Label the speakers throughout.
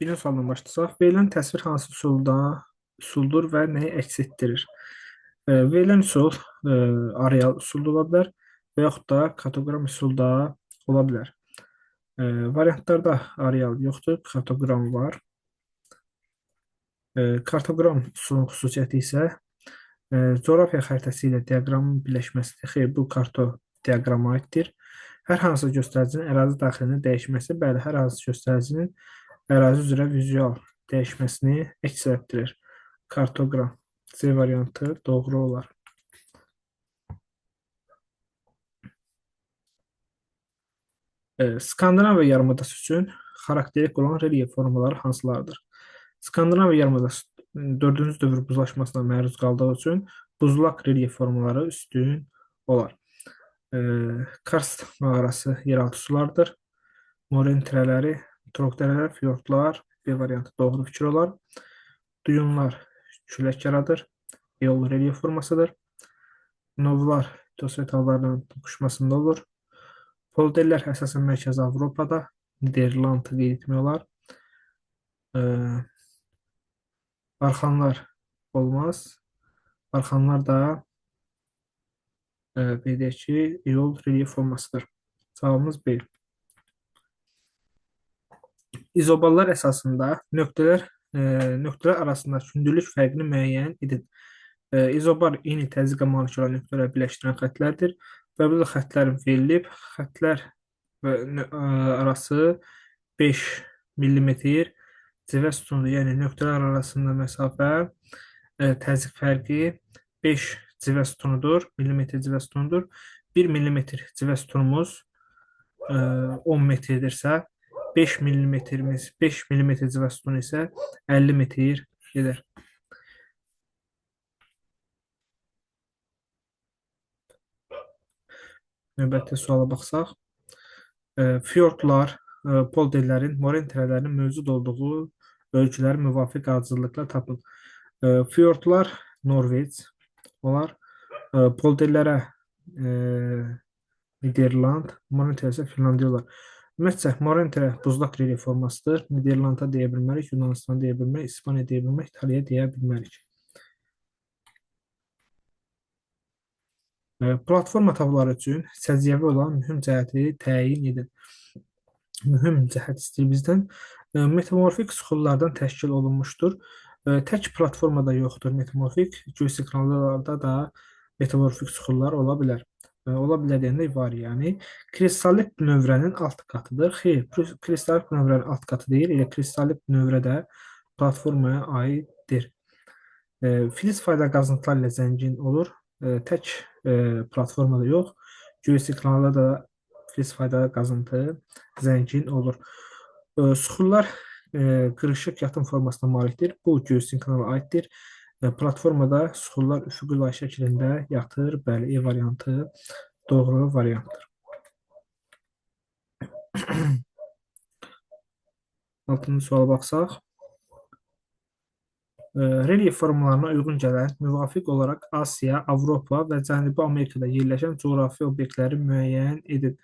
Speaker 1: Birinci sualdan başlasaq. Verilən təsvir hansı üsuldur və nəyi əks etdirir? Verilən üsul areal üsulu da ola bilər və yaxud da kartoqram üsulu da ola bilər. Variantlarda areal yoxdur, kartoqram var. Kartoqram üsulun xüsusiyyəti isə coğrafiya xəritəsi ilə diaqramın birləşməsidir. Xeyr, bu karto diaqrama aiddir. Hər hansı göstəricinin ərazi daxilində dəyişməsi, bəli, hər hansı göstəricinin ərazi üzrə vizual dəyişməsini əks etdirir. Kartoqram C variantı doğru olar. Skandinaviya yarımadası üçün xarakterik olan relyef formaları hansılardır? Skandinaviya yarımadası 4-cü dövr buzlaşmasına məruz qaldığı üçün buzlaq relyef formaları üstün olar. Karst mağarası yeraltı sulardır. Moren tirələri, trokdərələr, fiordlar B variantı doğru fikir olar. Duyunlar külək yaradır. Yol relyef formasıdır. Novlar litosfer dağlarının toqquşmasında olur. Polderlər əsasən Mərkəzi Avropada, Niderlandı qeyd etmək olar. Barxanlar olmaz. Barxanlar da qeyd edək ki, yol relyef formasıdır. Cavabımız B. İzoballar əsasında nöqtələr arasındakı hündürlük fərqini müəyyən edin. İzobar eyni təzyiqə malik olan nöqtələri birləşdirən xəttlərdir və burada xəttlərin verilib, xəttlər arası 5 mm civə sütunudur. Yəni nöqtələr arasında məsafə təzyiq fərqi 5 civə sütunudur, millimetr civə sütunudur. 1 mm civə sütunumuz 10 metrdirsə, 5 mm civə sütunu isə 50 metr gedir. Növbəti suala baxsaq. Fiordlar, polderlərin, moren tirələrinin mövcud olduğu ölkələrin müvafiq ardıcıllıqla tapın. Fiordlar Norveç olar. Polderlərə Niderland, moren tirə isə Finlandiya olar. Ümumiyyətcə, moren tirə buzlaq relyef formasıdır. Niderlanda deyə bilmərik, Yunanistan deyə bilmərik, İspaniya deyə bilmərik, İtaliya deyə bilmərik. Platforma tabloları üçün səciyyəvi olan mühüm cəhəti təyin edin. Mühüm cəhət istəyir bizdən. Metamorfik süxurlardan təşkil olunmuşdur. Tək platformada yoxdur metamorfik. Geosinkronlarda da metamorfik süxurlar ola bilər. Ola bilər deyəndə var, yəni. Kristallik növrənin alt qatıdır. Xeyr, kristallik növrənin alt qatı deyil. Elə kristallik növrə də platformaya aiddir. Filiz fayda qazıntılar ilə zəngin olur. Tək platformada yox, geosinkronlarda da filiz fayda qazıntı zəngin olur. Süxurlar qırışıq yatım formasına malikdir. Bu geosinkronala aiddir. Platformada süxurlar üfüqi lay şəklində yatır. Bəli, E variantı doğru variantdır. 6-cı suala baxsaq. Relyef formalarına uyğun gələn, müvafiq olaraq Asiya, Avropa və Cənubi Amerikada yerləşən coğrafi obyektləri müəyyən edin.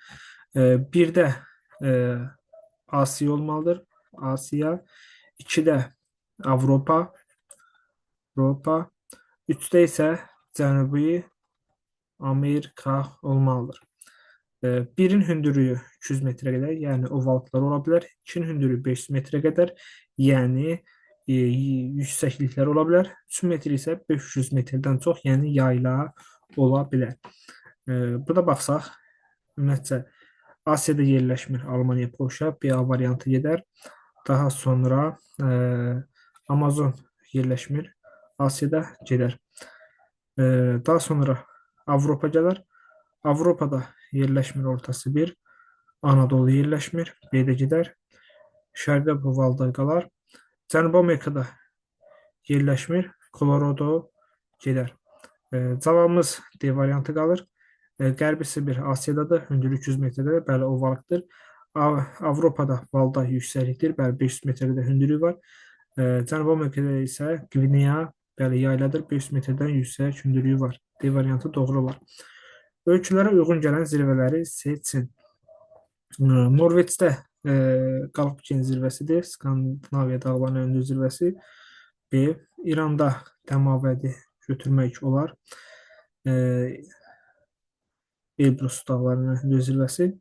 Speaker 1: Birdə Asiya olmalıdır. Asiya. 2-də Avropa. Üçdə isə Cənubi Amerika olmalıdır. 1-in hündürlüyü 200 metrə qədər, yəni ovalıqlar ola bilər. 2-in hündürlüyü 500 metrə qədər, yəni yüksəkliklər ola bilər. 3 metr isə 500 metrdən çox, yəni yayla ola bilər. Burada baxsaq, ümumiyyətcə Asiyada yerləşmir Almaniya, Polşa, B variantı gedər. Daha sonra Amazon yerləşmir Asiyada gedər. Daha sonra Avropa gələr. Avropada yerləşmir Orta Sibir. Anadolu yerləşmir, B-də gedər. Şərqdə bu valda qalar. Cənubi Amerikada yerləşmir, Colorado gedər. Cavabımız D variantı qalır. Qərbi Sibir Asiyadadır, hündürlük 200 metrədə, bəli, ovalıqdır. Avropada valda yüksəklikdir, bəli, 500 metrədə hündürlük var. Cənubi Amerikada isə Qvineya, bəli, yayladır, 500 metrdən yüksək hündürlüyü var. D variantı doğru olar. Ölçülərə uyğun gələn zirvələri seçin. Norveçdə E, Qalxpıkin zirvəsidir. Skandinaviya dağlarının ən hündür zirvəsi. B. İranda Dəmavədi götürmək olar. E, Elbrus dağlarının ən hündür zirvəsi.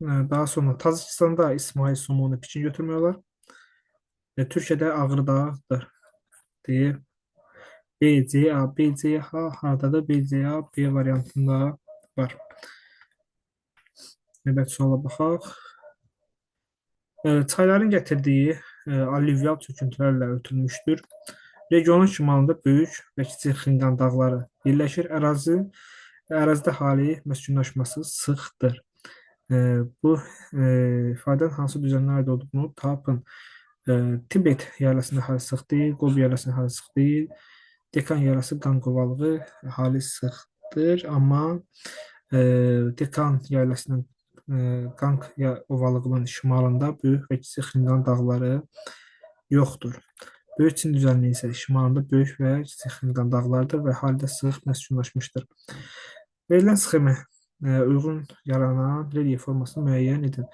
Speaker 1: Daha sonra Tacikistanda İsmail Somonu pikin götürmək olar. Türkiyədə Ağrı dağıdır deyib. B, C, A, B, C, H haradadır? B, C, A, B variantında var. Növbəti suala baxaq. Çayların gətirdiyi allüvial çöküntülərlə örtülmüşdür. Regionun şimalında böyük və kiçik Xinqan dağları yerləşir. Ərazidə hali məskunlaşması sıxdır. Bu ifadən hansı düzənlərə aid olduğunu tapın. Tibet yaylasında hali sıx deyil, Qobi yaylasında hali sıx deyil. Dekan yaylası qan qovalığı hali sıxdır, amma Dekan yaylasının qan ovalığının şimalında böyük və kiçik Xinqan dağları yoxdur. Böyük Çin düzənliyi isə şimalında böyük və kiçik Xinqan dağlarıdır və halidə sıx məskunlaşmışdır. Verilən sxemə uyğun yaranan relyef formasını müəyyən edin.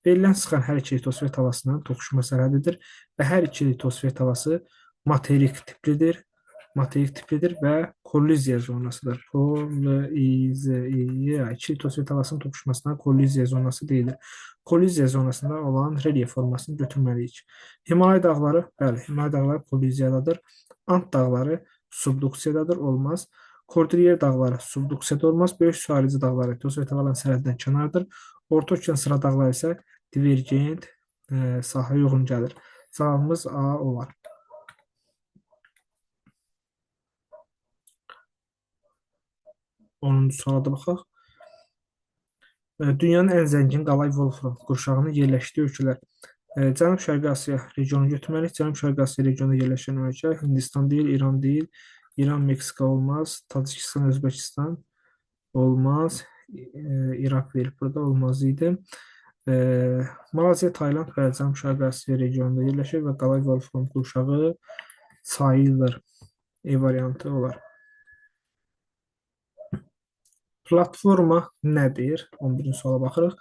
Speaker 1: Verilən sxem hər iki litosfer tavasının toxuşma sərhədidir və hər iki litosfer tavası materik tiplidir və kolliziya zonasıdır. Kolliziya, iki litosfer tavasının toxuşmasına kolliziya zonası deyilir. Kolliziya zonasında olan relyef formasını götürməliyik. Himalay dağları, bəli, Himalay dağları kolliziyadadır. Ant dağları subduksiyadadır, olmaz. Kordilyer dağları subduksiyada olmaz. Böyük su harici dağları litosfer tavalarının sərhəddən kənardır. Orta okean sıra dağları isə divergent sahəyə uyğun gəlir. Cavabımız A olar. 10-cu suala da baxaq. Dünyanın ən zəngin qalay wolfram qurşağının yerləşdiyi ölkələr. Cənub-Şərqi Asiya regionu götürməliyik. Cənub-Şərqi Asiya regionunda yerləşən ölkə Hindistan deyil, İran deyil. İran, Meksika olmaz. Tacikistan, Özbəkistan olmaz. İraq verib burada olmaz idi. Malayziya, Tayland və Cənub-Şərqi Asiya regionunda yerləşir və qalay wolfram qurşağı sayılır. E variantı olar. Platforma nədir? 11-ci suala baxırıq.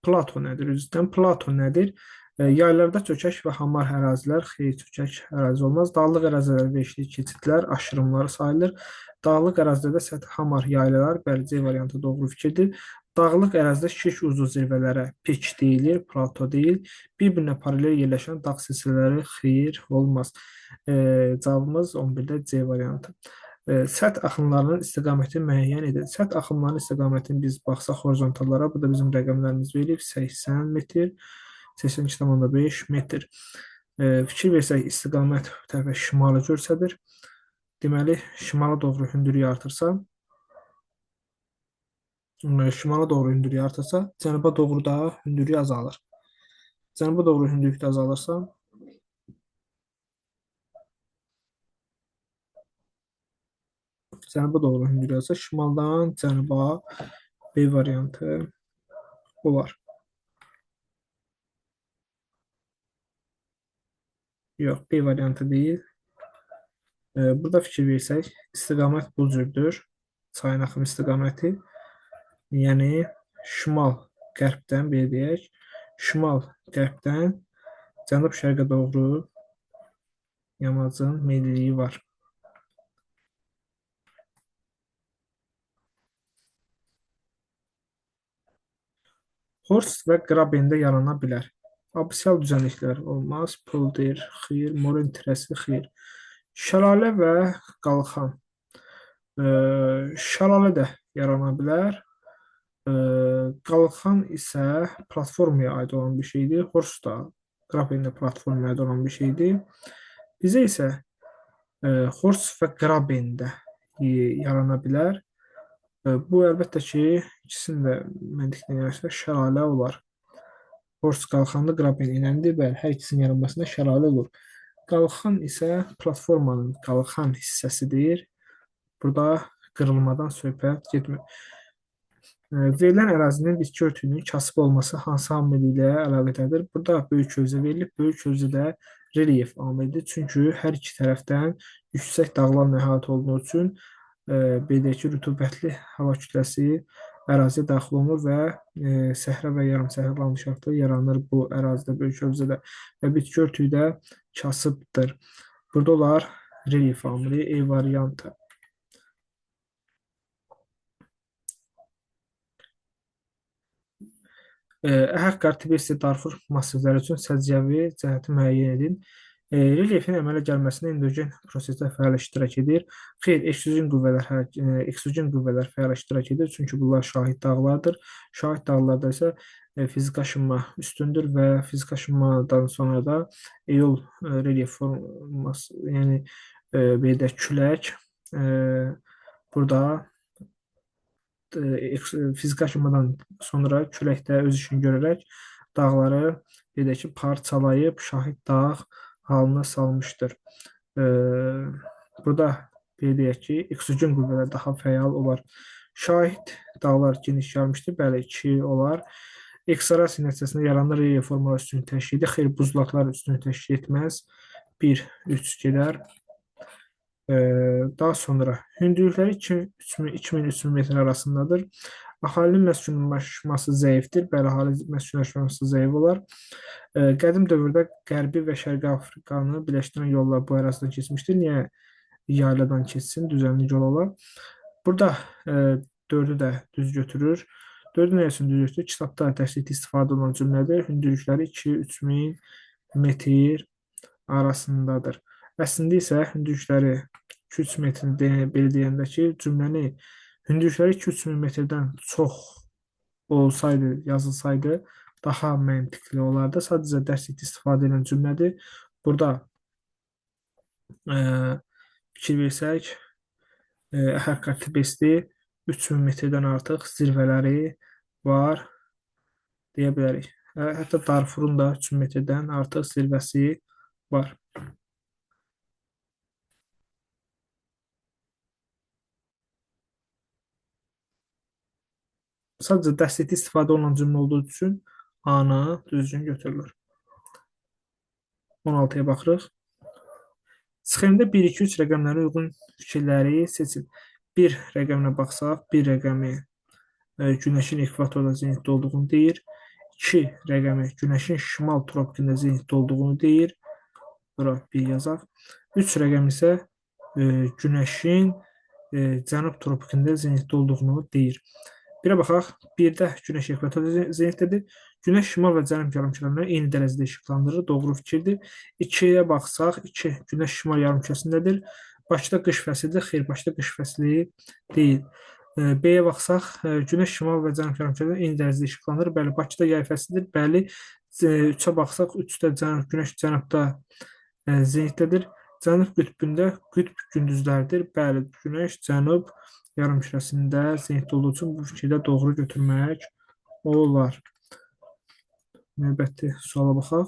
Speaker 1: Plato nədir? Üzrdən Plato nədir? Yaylarda çökək və hamar ərazilər, xeyli çökək ərazi olmaz. Dağlıq ərazilər və eşlik keçidlər aşırımları sayılır. Dağlıq ərazilərdə səthi hamar yaylalar, bəli, C variantı doğru fikirdir. Dağlıq ərazidə şiş uzun zirvələrə pik deyilir, plato deyil. Bir-birinə paralel yerləşən dağ silsilələri xeyir olmaz. Cavabımız 11-də C variantı. Səth axımlarının istiqaməti müəyyən edilir. Səth axımlarının istiqamətini biz baxsaq horizontallara, bu da bizim rəqəmlərimiz verib 80 metr, 82,5 metr. Fikir versək, istiqamət bu tərəfə şimalı görsədir. Deməli, şimala doğru hündürlüyü artırsa, cənuba doğru da hündürlük azalır. Cənuba doğru hündürlük azalırsa, cənuba doğru hündürlük azalırsa, şimaldan cənuba B variantı olar. Yox, B variantı deyil. Burada fikir versək, istiqamət bu cürdür. Çayın axım istiqaməti. Yəni, şimal-qərbdən, belə deyək, şimal-qərbdən cənub-şərqə doğru yamacın meyliliyi var. Horst və qrabendə yarana bilər. Absial düzənliklər olmaz. Polder, xeyir, moren tirəsi, xeyir. Şəlalə və qalxan. Şəlalə də yarana bilər. Qalxan isə platformaya aid olan bir şeydir. Horst da qrabendə platformaya aid olan bir şeydir. Bizə isə Horst və qrabendə yarana bilər. Bu, əlbəttə ki, ikisinin də məntiqlə yanaşsa şəlalə olar. Horst qalxanlı, qraben enəndir. Bəli, hər ikisinin yaranmasında şəlalə olur. Qalxan isə platformanın qalxan hissəsidir. Burada qırılmadan söhbət getmir. Verilən ərazinin bitki örtüyünün kasıb olması hansı amil ilə əlaqədədir? Burada böyük hövzə verilib. Böyük hövzədə relyef amilidir. Çünki hər iki tərəfdən yüksək dağlarla əhatə olduğu üçün belə ki, rütubətli hava kütləsi əraziyə daxil olunur və səhra və yarımsəhra landşaftı yaranır bu ərazidə, böyük ölçüdə və bitki örtüyü də kasıbdır. Burada olar relyef amili, E variantı. Əhəq qartibesi Darfur massivləri üçün səciyyəvi cəhəti müəyyən edin. Relyefin əmələ gəlməsində endogen proseslər fəal iştirak edir. Xeyr, eksogen qüvvələr fəal iştirak edir, çünki bunlar şahid dağlardır. Şahid dağlarda isə fiziki aşınma üstündür və fiziki aşınmadan sonra da eol relyef forması, yəni belə deyək, külək burada fiziki aşınmadan sonra küləkdə öz işini görərək dağları belə ki, parçalayıb şahid dağ halına salmışdır. Burada belə deyək ki, eksogen qüvvələr daha fəal olar. Şahid dağlar geniş gəlmişdir. Bəli, 2 olar. Eksarasiya nəticəsində yaranır relyef formaları üstünlük təşkil edir. Xeyr, buzlaqlar üstünlük təşkil etməz. 1, 3 gedər. Daha sonra hündürlükləri 2000-3000 metr arasındadır. Əhalinin məskunlaşması zəifdir. Bəli, əhali məskunlaşması zəif olar. Qədim dövrdə Qərbi və Şərqi Afrikanı birləşdirən yollar bu ərazidən keçmişdir. Niyə yayladan keçsin, düzənlik yol olar? Burada 4-ü də düz götürür. 4-ü nə üçün düz götürür? Kitabda təşkil istifadə olunan cümlədir. Hündürlükləri 2-3000 metr arasındadır. Əslində isə hündürlükləri 2-3 metr belə deyəndə ki, cümləni hündürlükləri 2-3000 metrdən çox olsaydı, yazılsaydı daha məntiqli olardı. Sadəcə dərslikdə istifadə edən cümlədir. Burada fikir versək, əhəq qartibesli 3000 metrdən artıq zirvələri var deyə bilərik. Hətta Darfurun da 3000 metrdən artıq zirvəsi var. Sadəcə dəstəkli istifadə olunan cümlə olduğu üçün A-nı düzgün götürülür. 16-ya baxırıq. Sxemdə 1, 2, 3 rəqəmlərə uyğun fikirləri seçin. 1 rəqəminə baxsaq, 1 rəqəmi günəşin ekvatorda zenitdə olduğunu deyir. 2 rəqəmi günəşin şimal tropikində zenitdə olduğunu deyir. Bura 1 yazaq. 3 rəqəmi isə günəşin cənub tropikində zenitdə olduğunu deyir. Birə baxaq, 1-də günəş ekvatorda zenitdədir. Günəş şimal və cənub yarımkürələrini eyni dərəcədə işıqlandırır. Doğru fikirdir. 2-yə baxsaq, 2 günəş şimal yarımkürəsindədir. Bakıda qış fəslidir. Xeyr, Bakıda qış fəsli deyil. B-yə baxsaq, günəş şimal və cənub yarımkürələrini eyni dərəcədə işıqlandırır. Bəli, Bakıda yay fəslidir. Bəli, 3-ə baxsaq, 3-də günəş cənubda zenitdədir. Cənub qütbündə qütb gündüzlərdir. Bəli, günəş cənub yarımkürəsində zenitdə olduğu üçün bu fikirdə doğru götürmək olar. Növbəti suala baxaq.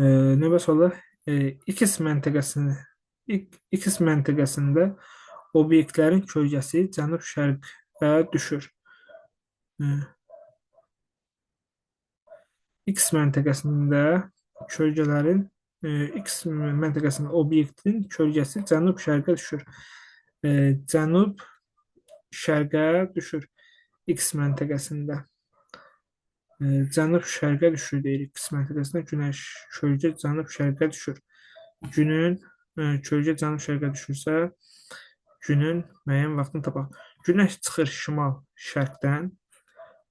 Speaker 1: Növbəti suala X məntəqəsində obyektlərin kölgəsi cənub-şərqə düşür. X məntəqəsində kölgələrin X məntəqəsində obyektin kölgəsi cənub-şərqə düşür. Cənub-şərqə düşür. X məntəqəsində cənub-şərqə düşür deyirik. X məntəqəsində günəş kölgə cənub-şərqə düşür. Günün kölgə cənub-şərqə düşürsə, günün müəyyən vaxtını tapaq. Günəş çıxır şimal-şərqdən.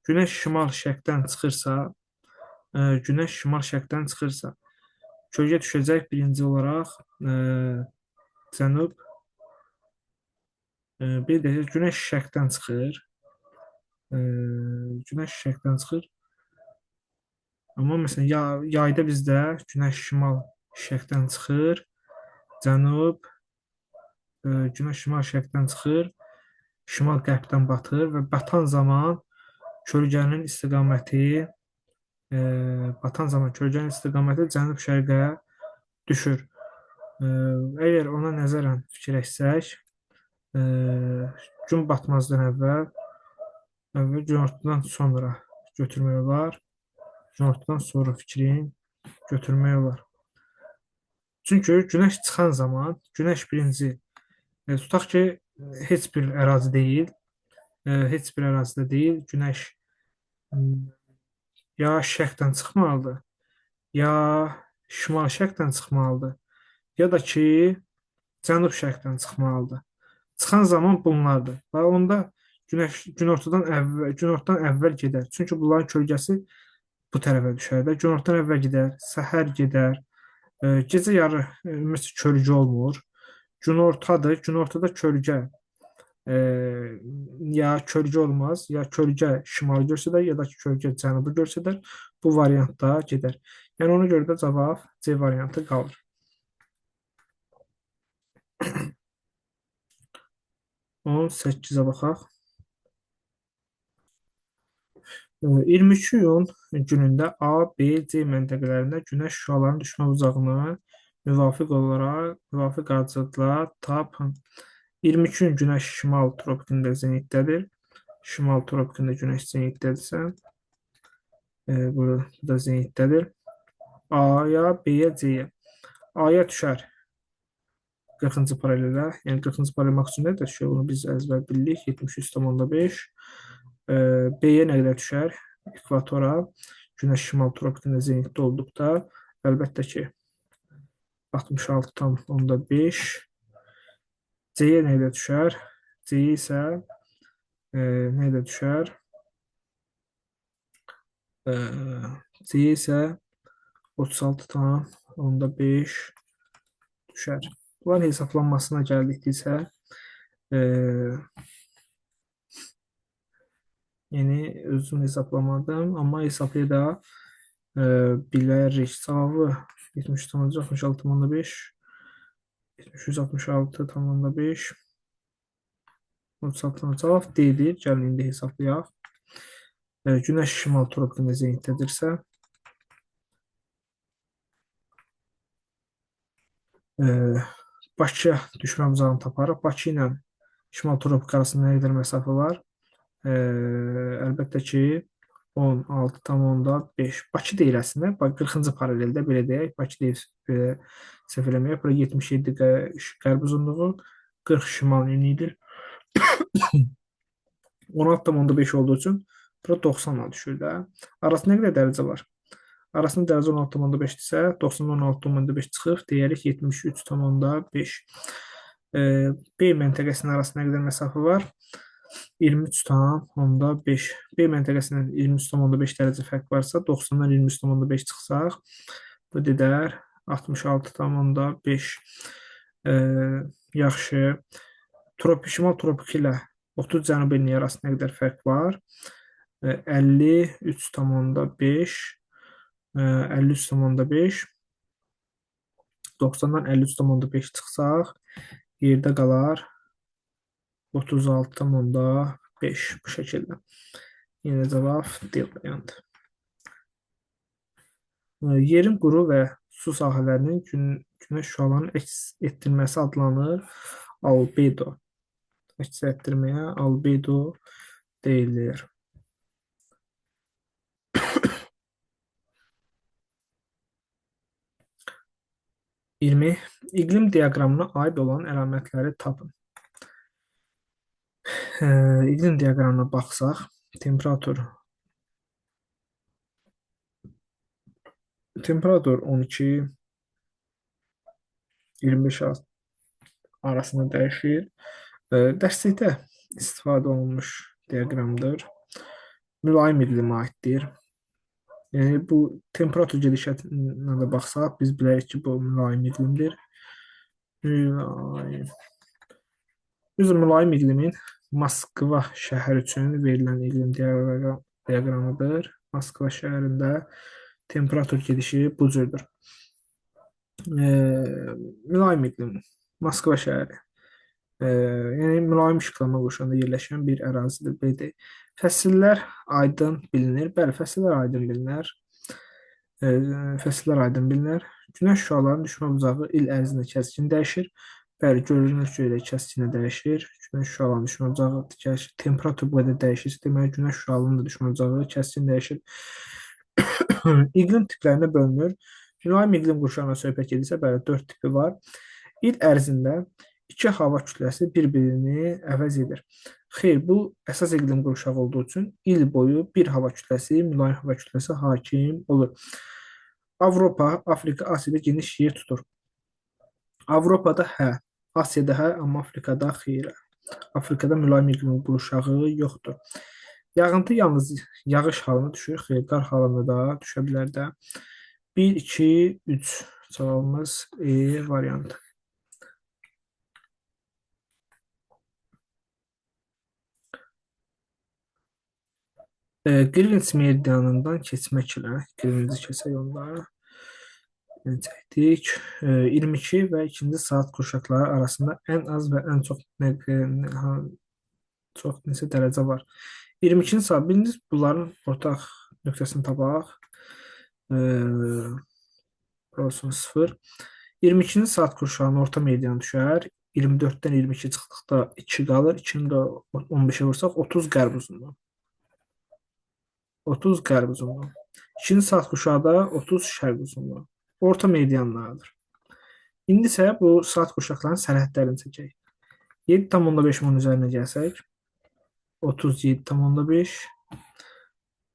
Speaker 1: Günəş şimal-şərqdən çıxırsa, günəş şimal-şərqdən çıxırsa, kölgə düşəcək birinci olaraq cənub, bir də günəş şərqdən çıxır. Günəş şərqdən çıxır. Amma məsələn, yayda bizdə günəş şimal şərqdən çıxır. Cənub, günəş şimal şərqdən çıxır. Şimal qərbdən batır və batan zaman kölgənin istiqaməti cənub-şərqə düşür. Əgər ona nəzərən fikir etsək, gün batmazdan əvvəl günortadan sonra götürmək olar. Günortadan sonra fikrin götürmək olar. Çünki günəş çıxan zaman, günəş birinci, tutaq ki, heç bir ərazi deyil. Heç bir ərazidə deyil. Günəş ya şərqdən çıxmalıdır, ya şimal-şərqdən çıxmalıdır, ya da ki, cənub-şərqdən çıxmalıdır. Çıxan zaman bunlardır. Və onda günəş günortadan əvvəl gedər. Çünki bunların kölgəsi bu tərəfə düşər də. Günortadan əvvəl gedər, səhər gedər. Gecə yarı ümumiyyətlə kölgə olmur. Günortadır. Günortada kölgə e, ya kölgə olmaz, ya kölgə şimal göstərər, ya da ki, kölgə cənubu göstərər. Bu variantda gedər. Yəni ona görə də cavab C variantı qalır. 18-ə baxaq. 23 iyun günündə A, B, C məntəqələrində günəş şüalarının düşmə uzaqlığına müvafiq ardıcıllıqla tapın. 22 gün günəş şimal tropikində zenitdədir. Şimal tropikində günəş zenitdədirsə, burada zenitdədir. A-ya, B-yə, C-yə. A-ya düşər 40-cı paralelə, yəni 40-cı paralel maksimumda da düşür. Bunu biz əzbər bilirik. 73,5. B-yə nə qədər düşər? Ekvatora. Günəş şimal tropikində zenitdə olduqda əlbəttə ki 66,5. C-yə nə qədər düşər? C isə nə qədər düşər? C isə 36,5 düşər. Bunların hesablanmasına gəldiksə, yəni özüm hesablamadım, amma hesablaya da bilərik. Cavabı 73,66,5 766,5 36 cavab D-dir. Gəlin indi hesablayaq. Günəş şimal tropikində zenitdədirsə, Bakıya düşmə uzağını taparıq. Bakı ilə şimal tropik arasında nə qədər məsafə var? Əlbəttə ki 16,5. Bakı deyil əslində. 40-cı paraleldə belə deyək. Bakı deyil, belə səhv eləməyək. Bura 77 qərb uzunluğu, 40 şimal enidir. 16,5 olduğu üçün bura 90-la düşür də. Arasında nə qədər dərəcə var? Arasında dərəcə 16,5-dirsə, 90-dan 16,5 çıxır, deyərik 73,5. B məntəqəsinin arasında nə qədər məsafə var? 23,5. B məntəqəsindən 23,5 dərəcə fərq varsa, 90-dan 23,5 çıxsaq, bu dedər 66,5. Yaxşı. Şimal tropik ilə 30 cənub enliyi arasında nə qədər fərq var? 53,5. 53,5. 90-dan 53,5 çıxsaq, yerdə qalar 36,5 bu şəkildə. Yenə cavab D variantı. Yerin quru və su sahələrinin günəş şüalarının əks etdirilməsi adlanır albedo. Əks etdirməyə albedo deyilir. 20. İqlim diaqramına aid olan əlamətləri tapın. İqlim diaqramına baxsaq, temperatur 12 25 arasında dəyişir. Dərslikdə istifadə olunmuş diaqramdır. Mülayim iqlimə aiddir. Yəni bu temperatur gedişatına da baxsaq, biz bilərik ki, bu mülayim iqlimdir. Mülayim iqlimin Moskva şəhəri üçün verilən iqlim diaqramıdır. Moskva şəhərində temperatur gedişi bu cürdür. Mülayim iqlim, Moskva şəhəri. Yəni mülayim iqlimə qoşanda yerləşən bir ərazidir. Belə deyək. Fəsillər aydın bilinir. Bəli, fəsillər aydın bilinir. Günəş şüalarının düşmə bucağı il ərzində kəskin dəyişir. Bəli, görünür ki, kəskin dəyişir. Günəş şüalarının düşmə bucağı dəyişir. Temperatur bu qədər dəyişirsə, deməli günəş şüalarının da düşmə bucağı kəskin dəyişir. İqlim tiplərinə bölünür. Mülayim iqlim qurşağına söhbət edirsə, bəli, 4 tipi var. İl ərzində İki hava kütləsi bir-birini əvəz edir. Xeyr, bu əsas iqlim qurşağı olduğu üçün il boyu bir hava kütləsi, mülayim hava kütləsi hakim olur. Avropa, Afrika, Asiyada geniş yer tutur. Avropada hə, Asiyada hə, amma Afrikada xeyr. Afrikada mülayim iqlim qurşağı yoxdur. Yağıntı yalnız yağış halında düşür, xeyr, qar halında da düşə bilər də. 1, 2, 3 cavabımız E variantı. Greenwich meridianından keçmək ilə Greenwich keçək onda çəkdik. 22 və 2-ci saat qurşaqları arasında ən az və ən çox neçə dərəcə var. 22-ci saat birinci bunların ortaq nöqtəsini tapaq. Olsun 0. 22-ci saat qurşağının orta meridianı düşər. 24-dən 22 çıxdıqda 2 qalır. 2-ni də 15-ə vursaq 30 qərb uzunluğu. 30 qərb uzunluğu. 2-ci saat qurşaqda 30 şərq uzunluğu. Orta meridianlardır. İndi isə bu saat qurşaqlarının sərhədlərini çəkək. 7,5 onun üzərinə gəlsək, 37,5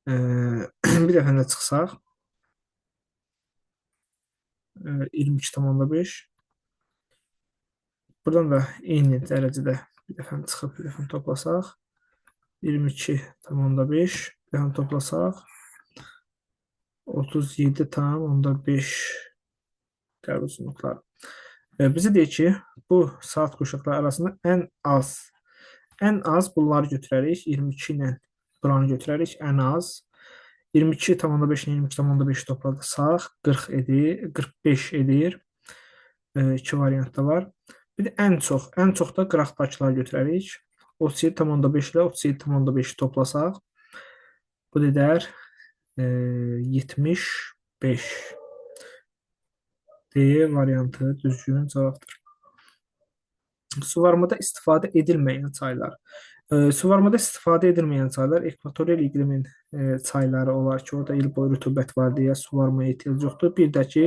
Speaker 1: bir dəfə də çıxsaq 22,5 buradan da eyni dərəcədə bir dəfə çıxıb bir dəfə toplasaq 22,5 bir dəfə toplasaq 37,5 qərb uzunluqlar. Bizə deyir ki, bu saat qurşaqları arasında ən az bunları götürərik. 22 ilə buranı götürərik. Ən az 22,5 ilə 22,5 toplasaq 40 edir, 45 edir. 2 variant da var. Bir də ən çox da qıraqdakıları götürərik. 37,5 ilə 37,5 toplasaq bu edər 75. D variantı düzgün cavabdır. Suvarmada istifadə edilməyən çaylar. Suvarmada istifadə edilməyən çaylar ekvatorial iqlimin çayları olar ki, orada il boyu rütubət var deyə suvarmaya ehtiyac yoxdur. Bir də ki,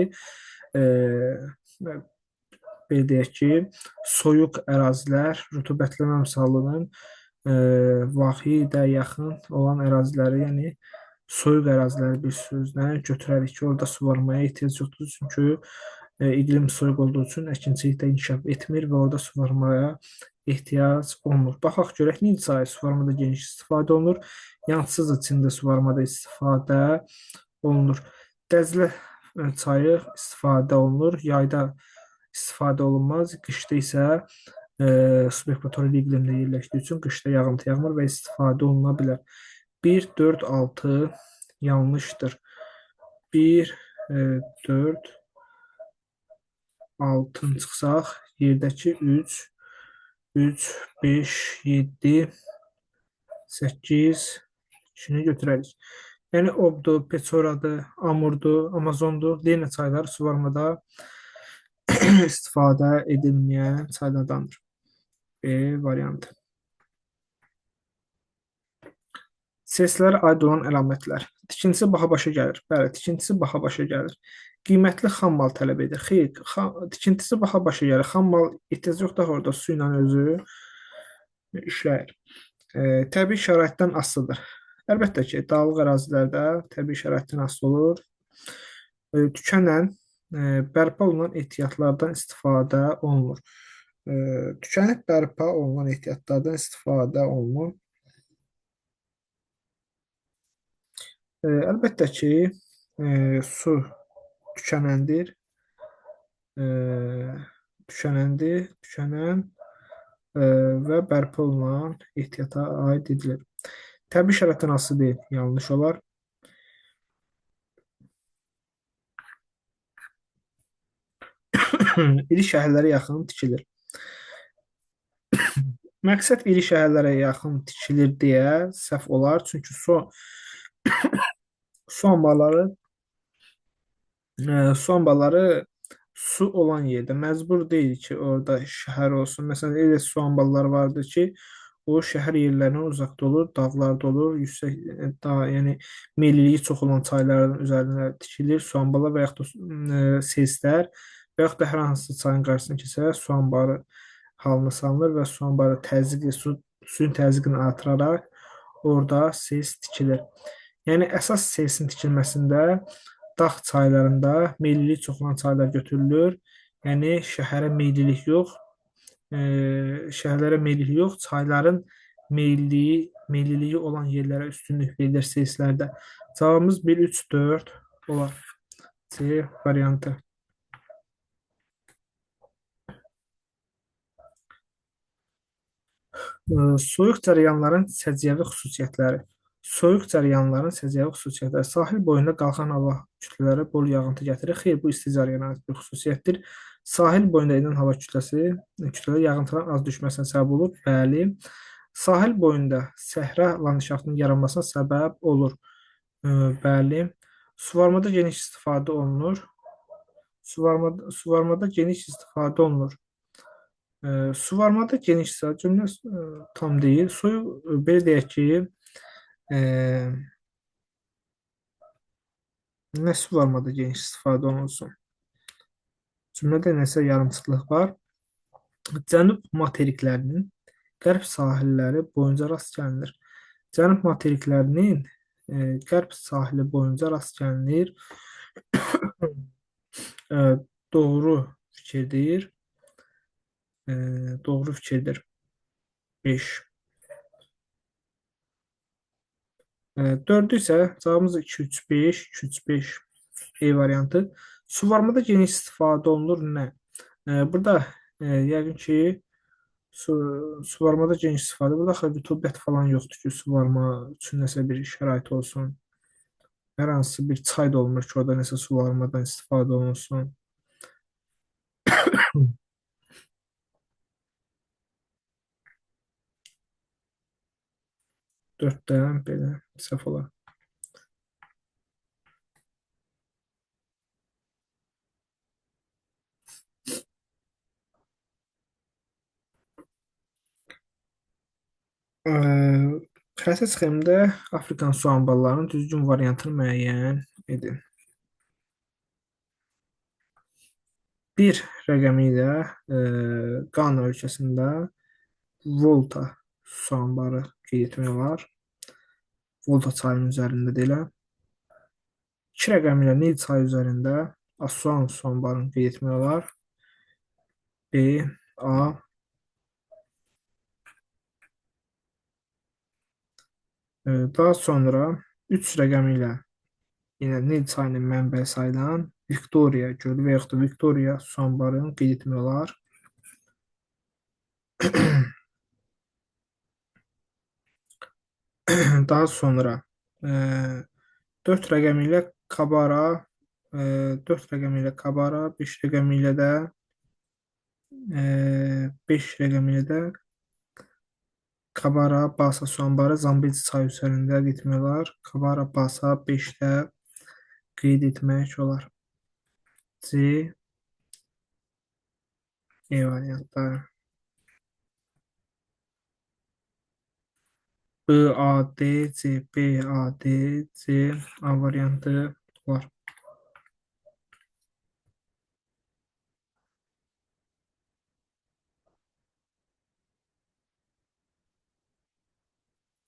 Speaker 1: belə deyək ki, soyuq ərazilər, rütubətlənmə misalının vahidə yaxın olan əraziləri, yəni soyuq əraziləri bir sözlə götürərik ki, orada suvarmaya ehtiyac yoxdur. Çünki iqlim soyuq olduğu üçün əkinçilikdə inkişaf etmir və orada suvarmaya ehtiyac olunur. Baxaq görək, Nil çayı suvarmada geniş istifadə olunur. Yansız içində suvarmada istifadə olunur. Dəzlə çayı istifadə olunur. Yayda istifadə olunmaz. Qışda isə subekvatorial iqlimdə yerləşdiyi üçün qışda yağıntı yağmır və istifadə oluna bilər. 1, 4, 6 yanlışdır. 1, 4, 6-nı çıxsaq, yerdəki 3, 5, 7, 8, 2-ni götürərik. Yəni Obdur, Peçoradır, Amurdur, Amazondur, Lena çayları suvarmada istifadə edilməyən çaylardandır. B variantı. Seslərə aid olan əlamətlər. Tikintisi baha başa gəlir. Bəli, tikintisi baha başa gəlir. Qiymətli xam mal tələb edir. Xeyr, tikintisi baha başa gəlir. Xam mal ehtiyac yoxdur, orada su ilə özü işləyir. Təbii şəraitdən asılıdır. Əlbəttə ki, dağlıq ərazilərdə təbii şəraitdən asılı olur. Tükənən, bərpa olunan ehtiyatlardan istifadə olunur. Tükənib bərpa olunan ehtiyatlardan istifadə olunur. Əlbəttə ki, su tükənəndir. Tükənən və bərpa olunan ehtiyata aid edilir. Təbii şəraitdən asılı deyil, yanlış olar. İri şəhərlərə yaxın tikilir. Məqsəd iri şəhərlərə yaxın tikilir deyə səhv olar. Çünki su ambarları su olan yerdə məcbur deyil ki, orada şəhər olsun. Məsələn, elə su ambarları vardır ki, o şəhər yerlərindən uzaqda olur, dağlarda olur, yüksək, yəni milliliyi çox olan çayların üzərində tikilir su ambarları və yaxud da seslər və yaxud da hər hansı çayın qarşısına keçərək su ambarı halına salınır və su anbarı suyun təzyiqini artıraraq orada SES tikilir. Yəni əsas SES-in tikilməsində dağ çaylarında meyillilik çox olan çaylar götürülür. Yəni şəhərə meyillilik yox, şəhərlərə meyillilik yox, çayların meyilliliyi olan yerlərə üstünlük verilir SES-lərdə. Cavabımız 1, 3, 4 olar. C variantı. Soyuq cərəyanların səciyyəvi xüsusiyyətləri. Soyuq cərəyanların səciyyəvi xüsusiyyətləri. Sahil boyunda qalxan hava kütlələri bol yağıntı gətirir. Xeyr, bu isti cərəyana aid bir xüsusiyyətdir. Sahil boyunda enən hava kütlələri yağıntıların az düşməsinə səbəb olur. Bəli. Sahil boyunda səhra landşaftının yaranmasına səbəb olur. Bəli. Suvarmada geniş istifadə olunur. Suvarmada geniş istifadə olunur. Suvarmada geniş istifadə cümlə tam deyil. Suyu belə deyək ki, nə suvarmada geniş istifadə olunsun? Cümlədə nəsə yarımçıqlıq var. Cənub materiklərinin qərb sahilləri boyunca rast gəlinir. Cənub materiklərinin qərb sahili boyunca rast gəlinir. Doğru fikirdir. Doğru fikirdir. 5. Dördü isə cavabımız 2, 3, 5, 2, 3, 5 E variantı. Suvarmada geniş istifadə olunur nə? Burada yəqin ki, suvarmada geniş istifadə. Burada axı rütubət falan yoxdur ki, suvarma üçün nəsə bir şərait olsun. Hər hansı bir çay da olmur ki, orada nəsə suvarmadan istifadə olunsun. 4-dən belə səhv olar. Xəritə sxemində Afrikanın su anbarlarının düzgün variantını müəyyən edin. 1 rəqəmi ilə Qana ölkəsində Volta su anbarı qeyd etmək olar. Volta çayının üzərində deyiləm. 2 rəqəmi ilə Nil çayı üzərində Assuan su anbarını qeyd etmək olar. B, A. Daha sonra 3 rəqəmi ilə yenə Nil çayının mənbəyi sayılan Viktoriya gölü və yaxud da Viktoriya su anbarını qeyd etmək olar. Daha sonra 4 rəqəmi ilə Kabara, 4 rəqəmi ilə Kabara, 5 rəqəmi ilə də 5 rəqəmi ilə də Kabara, Basa su anbarı Zambezi çayı üzərində qeyd etmək olar. Kabara, Basa 5-də qeyd etmək olar. C, E variantları. B, A, D, C, B, A, D, C, A variantı var.